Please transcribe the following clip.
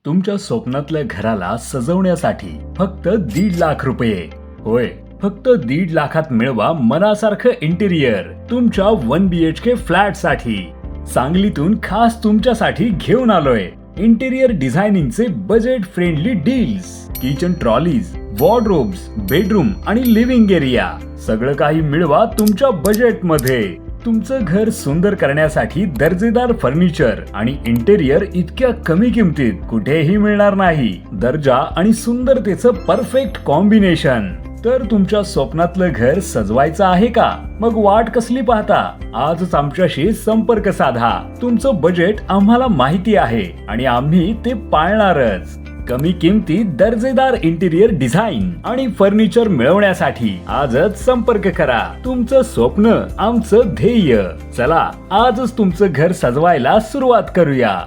तुमच्या स्वप्नातल्या घराला सजवण्यासाठी फक्त 1.5 लाख रुपये. होय, फक्त 1.5 लाखात मिळवा मनासारखं इंटिरियर तुमच्या 1 BHK फ्लॅट साठी. सांगलीतून खास तुमच्यासाठी घेऊन आलोय इंटिरियर डिझायनिंगचे budget friendly deals. Kitchen trolleys, wardrobes, bedroom आणि लिव्हिंग एरिया सगळं काही मिळवा तुमच्या बजेटमध्ये. तुमचं घर सुंदर करण्यासाठी दर्जेदार फर्निचर आणि इंटेरियर इतक्या कमी किमतीत कुठेही मिळणार नाही. दर्जा आणि सुंदरतेचं परफेक्ट कॉम्बिनेशन. तर तुमच्या स्वप्नातलं घर सजवायचं आहे का? मग वाट कसली पाहता? आजच आमच्याशी संपर्क साधा. तुमचं बजेट आम्हाला माहिती आहे आणि आम्ही ते पाळणारच. कमी किमतीत दर्जेदार इंटिरियर डिझाईन आणि फर्निचर मिळवण्यासाठी आजच संपर्क करा. तुमचं स्वप्न आमचं ध्येय. चला आजच तुमचं घर सजवायला सुरुवात करूया.